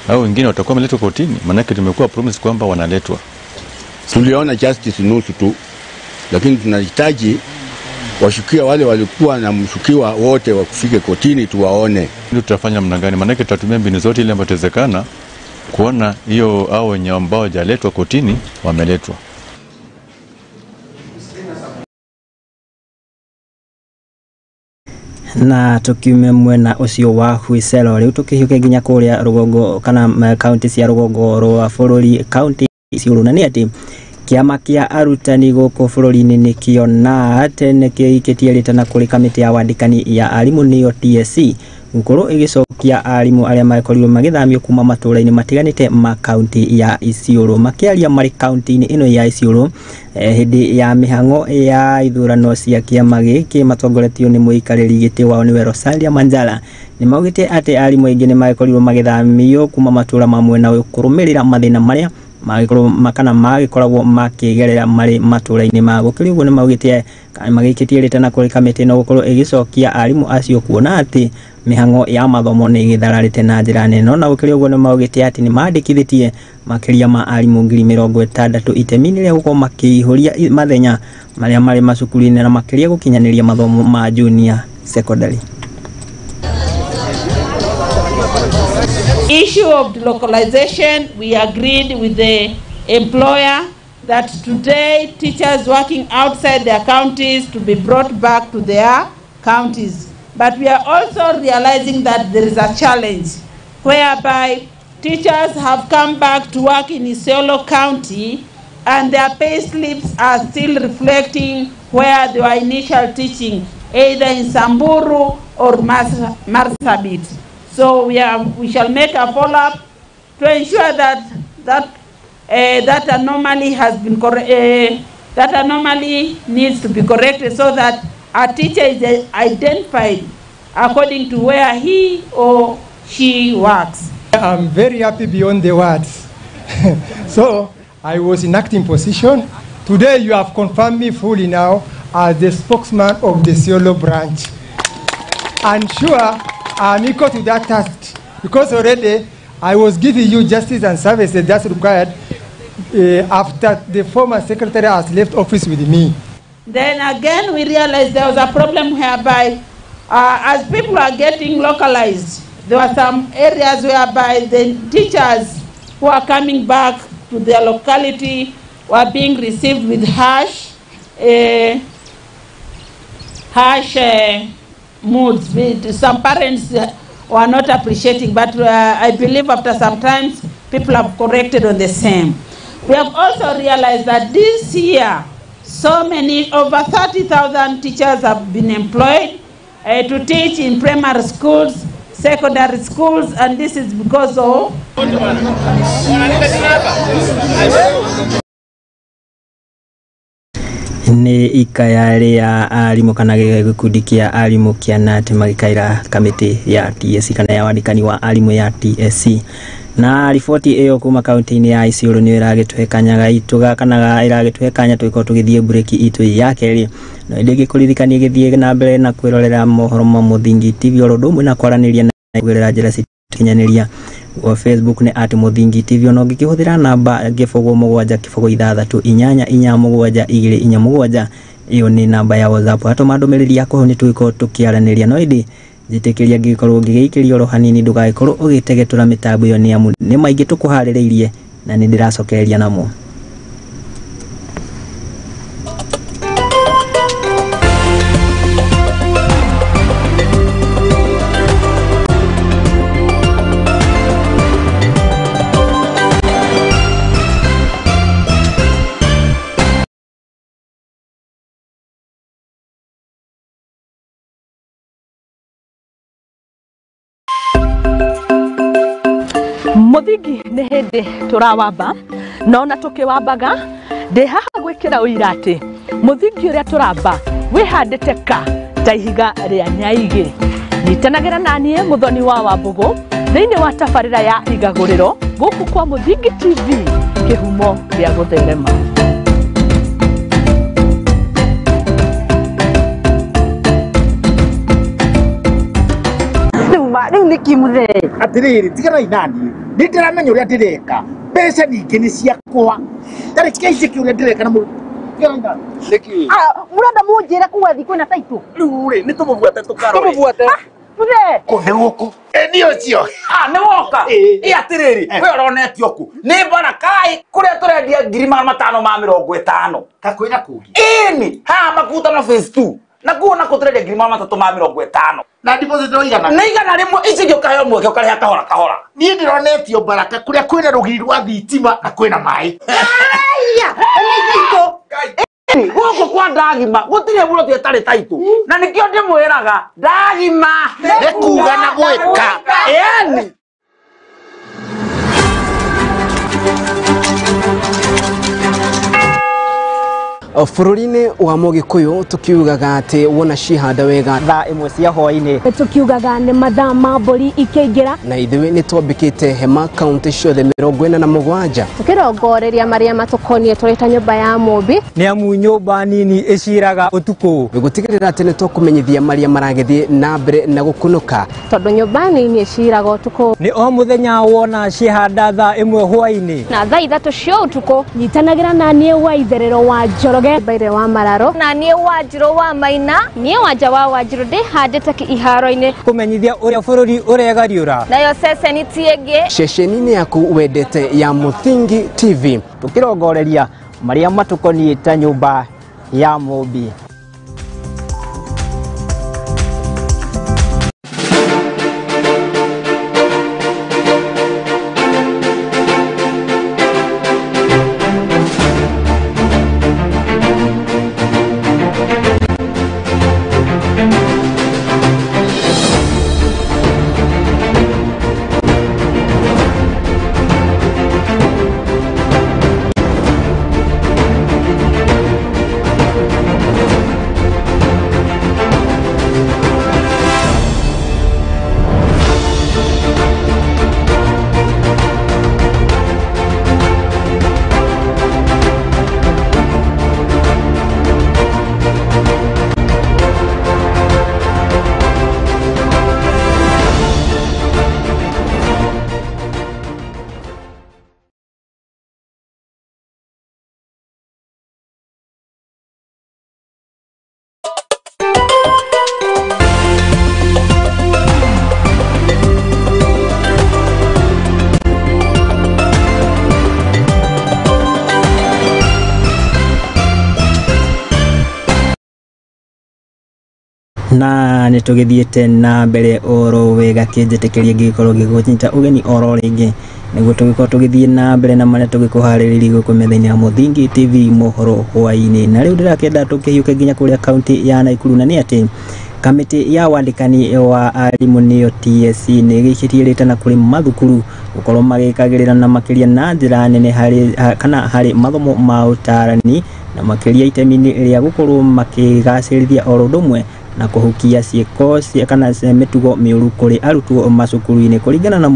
au wengine watakuwa wameletwa kotini, maana yake tumekuwa promise kwamba wanaletwa. Tuliona justice nusu tu, lakini tunahitaji washukiwa wale walikuwa na mshukiwa wote wakufike kotini tuwaone. Ndio tutafanya mna gani? Maana yake tutatumia mbinu zote ile ambazo itawezekana kuona hiyo au wenye ambao hawajaletwa kotini wameletwa. Na tukiume mwena ucio wa Hwiselo riu tukihiuke nginya kuria rugongo kana county cia rugongo rwa bururi county ciurunani ati kiama kia arutani guku bururi-ini nikiona ati nikiikitie ritana kuri kamiti ya wandikani ya arimu niyo TSC nguru igicokia arimu aria makorirwo magithamio kuma matura-ini matiganite ma county ya Isiolo makiaria mari county-ini ino ya Isiolo hindi ya mihango ya ithurano cia kiama giki matongoretio ni muikariri giti wao ni Rosalia Manjala ni maugite ati arimu aingi ni makorirwo magithamio kuma matura mamwe na kurumirira mathina maria makana magikoragwo makigerera mari matura-ini ma gukiri uguo ni maugite magikitie ritana kuri kamiti no gukorwo igicokia arimu acio kuona ati mihango ya mathomo ni githararite na njira nene na gukiri uguo ni maugite ati ni mandikithitie makiria ma arimu 60,000 itemi-ini ria gukorwo makihuria mathenya maria mari macukuru-ini na makiria gukinyaniria mathomo ma junior secondary. Issue of localization, we agreed with the employer that today teachers working outside their counties to be brought back to their counties. But we are also realizing that there is a challenge whereby teachers have come back to work in Isiolo County and their pay slips are still reflecting where they were initial teaching, either in Samburu or Marsabit. So we shall make a follow-up to ensure that that anomaly has been that anomaly needs to be corrected so that a teacher is identified according to where he or she works. I'm very happy beyond the words. So I was in acting position. Today you have confirmed me fully now as the spokesman of the Isiolo branch. I'm sure I'm equal to that task because already I was giving you justice and services that's required after the former secretary has left office with me. Then again we realized there was a problem whereby as people are getting localized, there were some areas whereby the teachers who are coming back to their locality were being received with harsh moods. Some parents were not appreciating, but I believe after some time people have corrected on the same. We have also realized that this year so many, over 30,000 teachers have been employed to teach in primary schools, secondary schools, and this is because of ni ikayari ya arimu kana gikundi kia arimu kia nati magikaira kamiti ya TSC kana ya wandikani wa arimu ya TSC na riboti iyo kuma kaunti-ini ya Isiolo ni iragitwekanyaga ituga kana iragitwekanya twiko tugithie break itu ya keri no ndigi kuririkania githie na mbere na kwirorera mohoro ma Muthingi TV orodomwe na kwaraniria na gwirera njira cikinyaniria wa Facebook ni @Muthingi TV no ngikihũthĩra namba gifogo 7 iyo ni namba ya WhatsApp atoma ndomereri yako ni twiko tukiaraniria no indi jitekeria ngikorwo ngigikiria ro hanini ndugaikorwo ugitegetura mitambo iyo ni amu ni maingi tukuhaririirie na ni ndiracokereria namo. Muthingi ni hindi turawamba no na tukiwambaga ndi haha gwikira uira ati muthingi uria turamba wihandite ka ta ihiga ria nyaigi nitanagira nanie muthoni wa Wambugu thiini wa tabarira ya igaguriro guku kwa Muthingi TV kihumo ria gutherema. Riu niki muthe atiriri tigana inani ndiramenya uria ndireka mbeca nyingi ni ciakwa tariki ici uria ndireka na murenda munjire kuwa thiku na taitu riu ri ni tumubuate tukaroe muthe kunde guku ndio cio ni woka atiriri we uronetio ku ni bara kai kuria turendia 5,50 kakwina kungi ini ha makuta na phase 2 na kuona ko trade agreement matatu ma 50 na deposit no igana na igana rimwe ici gyo kayo mweke ukariha kahora kahora ni ndironetio Baraka kuria kwina rugiri rwa thitima na kwina mai aya niko Goko kwa ndagima gutire buro twetare taitu na nikio ndimwiraga ndagima nekuga na gwika yani Bururi-inĩ wa Mũgĩkũyũ tukiugaga ati wona cihanda wega thaa imwe cia hwaĩ-inĩ tukiugaga nĩ mathaa ma mbũri ikĩingĩra na ithuĩ nĩ twambĩkĩte hema kaunti ciothe 47 tukirongoreria marĩa matukonie tũrĩ ta nyũmba ya mũmbi nĩ amu nyũmba nini ĩciraga ũtukũ gũtigĩrĩra atĩ nĩ tũkũmenyithia marĩa maragĩthiĩ na mbere na gũkunũka tondũ nyũmba nini ĩciraga ũtukũ nĩ o mũthenya wona cihanda thaa ĩmwe hwaĩ-inĩ na thaa 3 cia ũtukũ nyitanagĩra na niĩ wa itherero wa Njoroge Baire wa Mararo na niĩ wa Njiro wa Maina niĩ Wanja wa Wanjiru ndĩhandĩte iharo-inĩ kũmenyithia ũrĩa bũrũri ũregariũra nayo ceceni tiĩngĩ ceceni-inĩ yaku wendete ya Mũthingi TV tukirongoreria marĩa matukoniĩ ta nyũmba ya mũmbi. na nĩ tũgĩthiĩte na mbere oro wega kĩnjĩtĩkĩria gĩkorwo gĩgũnyita ũgeni oro rĩngĩ nĩguo tũgĩkorwo tũgĩthiĩ na mbere na marĩa tũgĩkũharĩrĩria gũkũ metha-inĩ ya Mũthingi TV Mohoro Hwai-ini na rĩu ndĩrakĩenda tũkĩhiũke nginya kũrĩa kaunti ya Naikuru na nĩ atĩ kamĩtĩ ya wandĩkani wa arimũ nĩyo TSC nĩ ĩgĩikĩtie rĩtana kũrĩ mathukuru gũkorwo magĩkagĩrĩra na makĩria na njĩra nene harĩ mathomo ma ũtarani na makĩria itemi-inĩ rĩa gũkorwo makĩgacĩrithia oro ũndũ ũmwe na kuhukia ciĩko kana mĩtugo mĩũru kũrĩ arutwo macukuru-inĩ kũringana na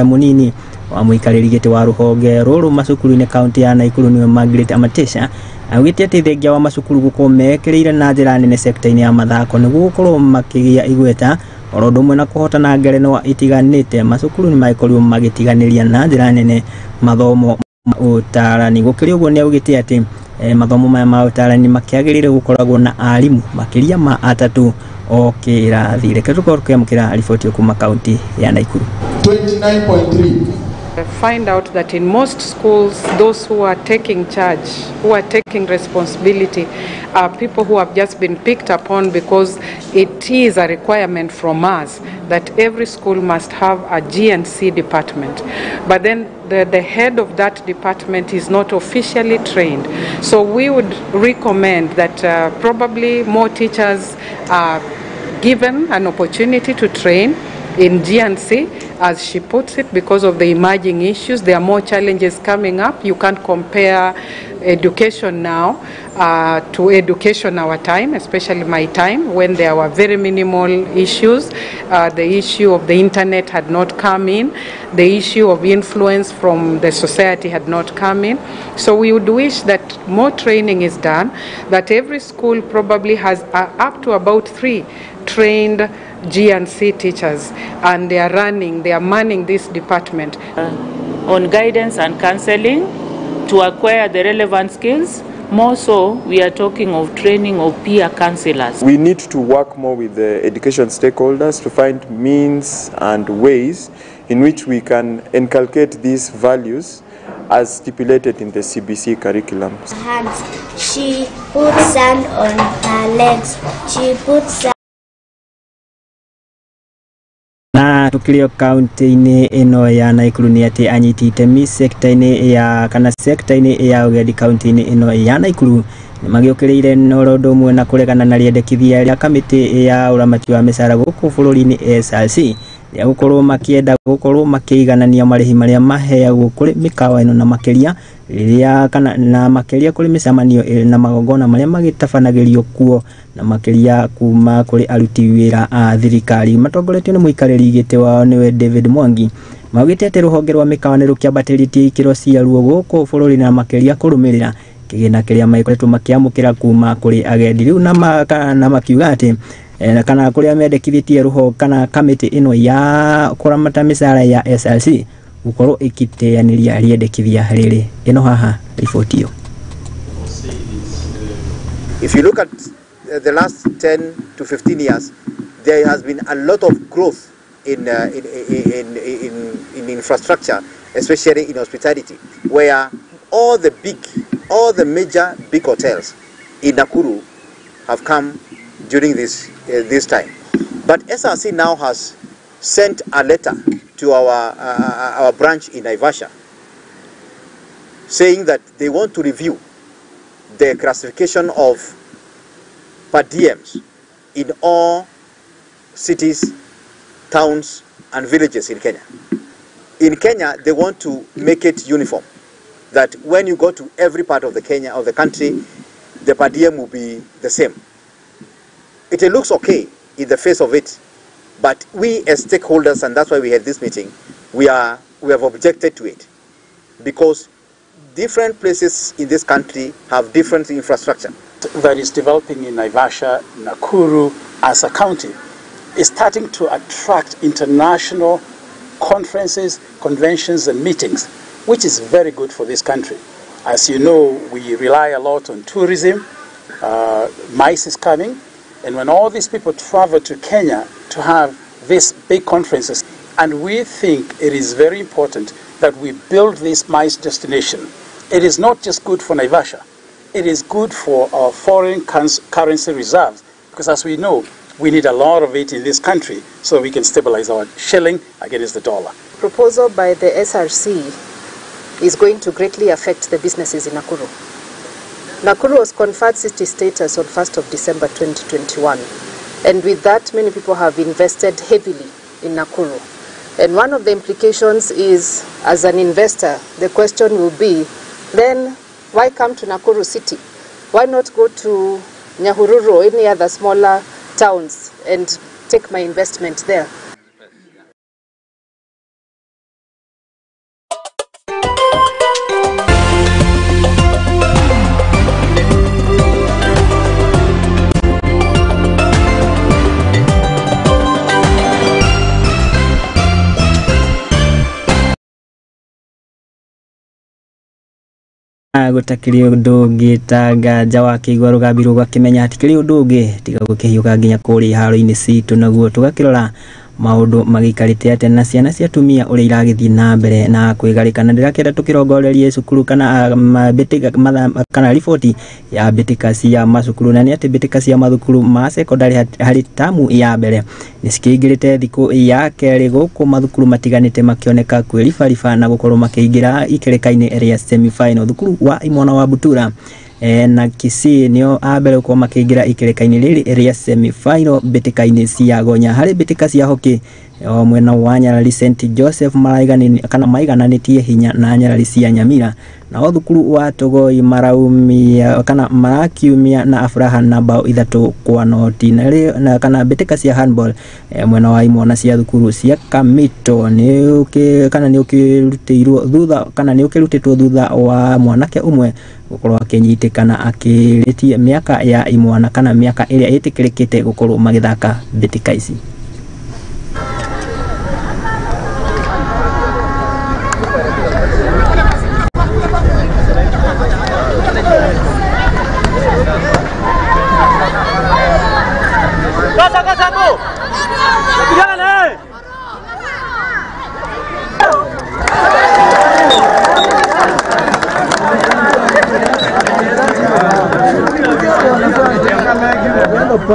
mũnini wa mũikarĩri gĩtĩ wa rũhonge rũrũ macukuru-inĩ kaunti ya Naikuru nĩwe Margaret Amatesha augĩte atĩ thengia wa macukuru gũkorwo mekĩrĩire na njĩra nene sekta-inĩ ya mathako nĩguo gũkorwo makĩgĩa igweta oro ũndũ ũmwe na kũhotana ngerenwa itiganĩte macukuru nĩ magĩkorirwo magĩtiganĩria na njĩra nene mathomo ma ũtarani gũkĩrĩ ũguo nĩ augĩte atĩ mathomo maya ma ũtarani makĩagĩrĩire gũkoragwo na arimũ makĩria ma 3 o kĩrathi. Reke tũkorwo tũkĩamũkĩra riboti kuma kaunti ya Naikuru. 29.3 find out that in most schools, those who are taking charge, who are taking responsibility, are people who have just been picked upon because it is a requirement from us that every school must have a G&C department. But then the head of that department is not officially trained. So we would recommend that probably more teachers are given an opportunity to train in G&C, as she puts it, because of the emerging issues. There are more challenges coming up. You can't compare education now to education our time, especially my time, when there were very minimal issues. The issue of the internet had not come in. The issue of influence from the society had not come in. So we would wish that more training is done, that every school probably has up to about 3 trained G&C teachers, and they are manning this department. On guidance and counseling to acquire the relevant skills. More so, we are talking of training of peer counselors. We need to work more with the education stakeholders to find means and ways in which we can inculcate these values as stipulated in the CBC curriculum. Hands. She put sand on her legs. She put sand. Na tukilio kaunti-ini ino ya Naikuru ni ati anyiti itemi sekta-ini ya kana sekta-ini ya ugendi kaunti-ini ino ya Naikuru ni magiokereire norodo umwe na kuregana na riendekithia ria kamiti ya uramati wa misara guku bururi-ini SRC ya gukorwo makienda gukorwo makiiganania marihi maria maheagwo kuri mikawa ino na makeria riria kana na makeria kuri micamanio na magongona maria magitabanagĩrio kuo na makeria kuma kuri aruti wira a thirikari matongoretio ni muikarĩri gĩtĩ wao niwe David Mwangi maugĩte atĩ rũhonge rwa mikawa nĩ rũkĩambatĩrĩtie ikĩro cia ruo gũkũ bũrũri na makeria kũrũmĩrĩra kĩgĩna kĩrĩa maikoretwo makĩamũkĩra kuma kuri agendi rĩu na makiuga atĩ kana kuria mendekithĩtie ruho kana kamiti ino ya kuramata misara ya SRC gukorwo ikiteaniria riendekithia riri ino haha ripoti yo. If you look at the last 10 to 15 years, there has been a lot of growth in infrastructure, especially in hospitality, where all the major big hotels in Nakuru have come during this time. But SRC now has sent a letter to our branch in Naivasha saying that they want to review the classification of per diems in all cities, towns and villages in Kenya. In Kenya, they want to make it uniform, that when you go to every part of the country, the per diem will be the same. It looks okay in the face of it, but we as stakeholders, and that's why we had this meeting, we have objected to it, because different places in this country have different infrastructure. That is developing in Naivasha, Nakuru as a county is starting to attract international conferences, conventions and meetings, which is very good for this country. As you know, we rely a lot on tourism. MICE is coming, and when all these people travel to Kenya to have these big conferences, and we think it is very important that we build this MICE destination. It is not just good for Naivasha, it is good for our foreign currency reserves, because as we know, we need a lot of it in this country so we can stabilize our shilling against the dollar. Proposal by the SRC is going to greatly affect the businesses in Nakuru. Nakuru was conferred city status on 1st of December 2021, and with that many people have invested heavily in Nakuru. And one of the implications is, as an investor, the question will be, then why come to Nakuru city? Why not go to Nyahururu or any other smaller towns and take my investment there? Gutakiri undu ngitaga nja wa kiigwa rugambi rugakimenya atikiri undu ungi tiga gukihiuka nginya kuri haro-ini citu naguo tugakirora maundu magikarite ate na ciana cia tumia uria iragithii na mbere na kwigarikana ndirakenda tukirongorerie cukuru kana mabitika kana riboti ya bitika cia macukuru na ni ati bitika cia mathukuru ma secondary hari tamu ya mbere nisikingirite thiku ya keri guku mathukuru matiganite makioneka kwiribariba na gukorwo makiingira ikerekaini area semi final thukuru wa imwana wa Butura na Kisii nio abere kwa makiingira ikerekaini riri area semi final bitika-ini cia gonya hari bitika cia hoki mwena wa Nyarari St Joseph maigananitie hinya na Nyarari cia Nyamira na thukuru wa Togoi maraumia kana marakiumia na afraha na bao 3 kwa noti na kana bitika cia handball mwena wa imwana cia thukuru cia Kamito ni ukirutĩirwo thutha kana ni ukirutĩtwo thutha wa mwanake umwe gukorwo akinyitikana akiritie miaka ya imwana kana miaka iria itikirikite gukorwo magithaka bitika ici. We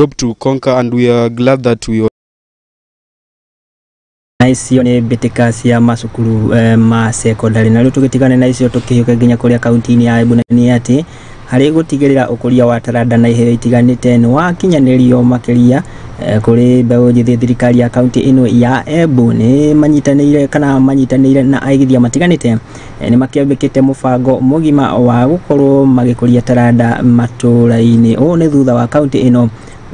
hope to conquer, and we are glad that we are. Naisio ni betika cia masukuru ma secondary na tugitigane naisio tukihuka ginya kuria kaunti-ini ya Embu ni ati hari gutigirira ukuria wa taranda na iheo itiganite ni wakinyanirio makiria kuri mbeu njithi thirikari ya kaunti ino ya Embu ni manyitanire na aigithia matiganite ni makiambikite mubango mugima wa gukorwo magikuria taranda matũra-ini o ni thutha wa kaunti ino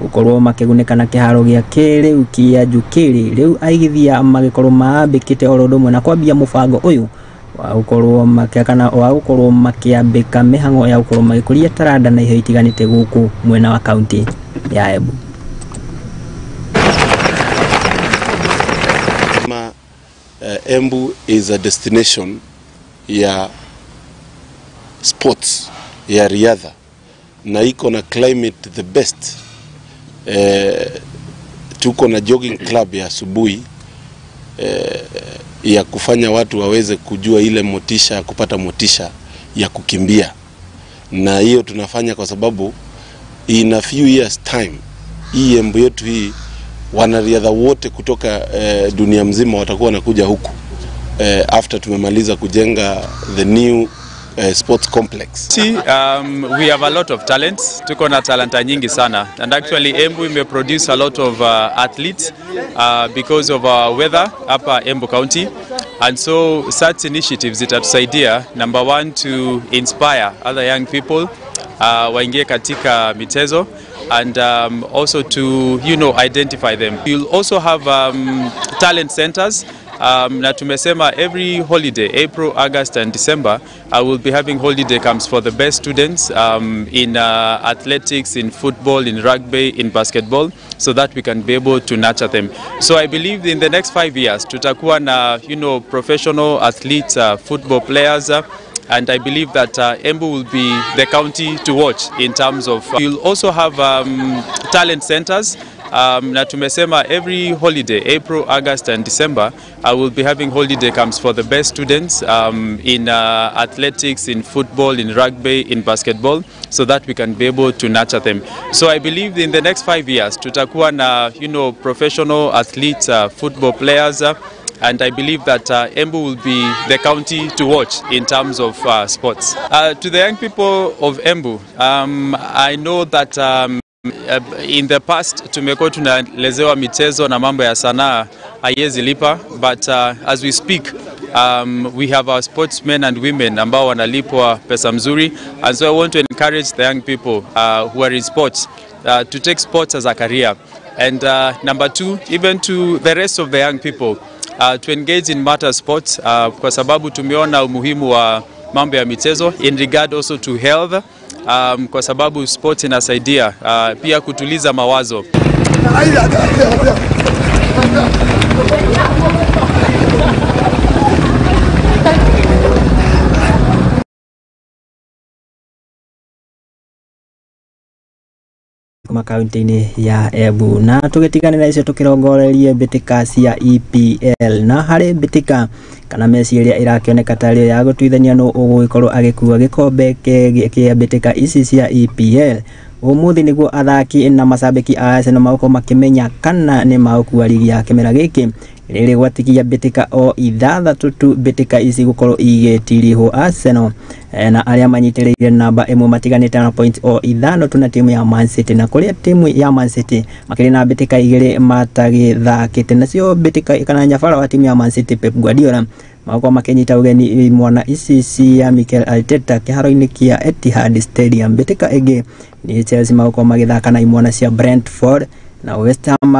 ukorwo makigunekana kiharo gia kiriu kia Njukiri riu aigithia magikorwo maambikite orodomwe na kwambia mubango uyu wa ukorwo makiambika mihango ya ukorwo magikuria taranda na iheo itiganite guku mwena wa kaunti ya Embu. Embu is a destination ya sports ya riadha na iko na climate the best. Tuko na jogging club ya asubuhi ya kufanya watu waweze kujua ile motisha, kupata motisha ya kukimbia, na hiyo tunafanya kwa sababu in a few years time hii Embu yetu hii wanariadha wote kutoka dunia mzima watakuwa wanakuja huku after tumemaliza kujenga the new sports complex. See, we have a lot of talents. Tuko na talanta nyingi sana, and actually Embu may produce a lot of athletes because of our weather hapa Embu County, and so such initiatives zitatusaidia, number one, to inspire other young people waingie katika michezo, and also to identify them. You'll also have talent centers. Na tumesema every holiday, April, August and December, I will be having holiday camps for the best students in athletics, in football, in rugby, in basketball, so that we can be able to nurture them. So I believe in the next 5 years, tutakuwa na professional athletes, football players, and I believe that Embu will be the county to watch in terms of. You'll also have talent centers. Na tumesema every holiday, April, August and December, I will be having holiday camps for the best students in athletics, in football, in rugby, in basketball, so that we can be able to nurture them. So I believe in the next 5 years, tutakuwa na professional athletes, football players, and I believe that Embu will be the county to watch in terms of sports. To the young people of Embu, I know that in the past tumekuwa tunalezewa michezo na mambo ya sanaa haiwezi lipa, but as we speak we have our sportsmen and women ambao wanalipwa pesa mzuri, and so I want to encourage the young people who are in sports to take sports as a career, and number two, even to the rest of the young people to engage in matter sports kwa sababu tumeona umuhimu wa mambo ya michezo in regard also to health. Kwa sababu sports inasaidia pia kutuliza mawazo. Kaunti-ini ya Embu na tugitigane na icio tukirongorerie mbitika cia EPL na hari mbitika kana meci iria irakioneka tari ya gutuithania no uguikorwo agikua gikombe kia mbitika ici cia EPL. Umuthi niguo athaki na mashabiki a Arsenal mauko makimenya kana ni maukua ligi ya kimera giki riri gwatikia mbitika o ithathatu tu mbitika ici gukorwo igitiriho Arsenal na aria manyitiriire namba imwe matiganite na point o ithano tu na timu ya Man City, na kuria timu ya Man City makiri na mbitika igiri matagithakite nacio mbitika kana nyabara wa timu ya Man City Pep Guardiola magũkorwo makĩnyita ũgeni imwana ici cia Mikel Arteta kĩharo-inĩ kĩa Etihad Stadium. Mbĩtĩka ĩngĩ nĩ Chelsea magũkorwo magĩthaka na imwana cia Brentford na West Ham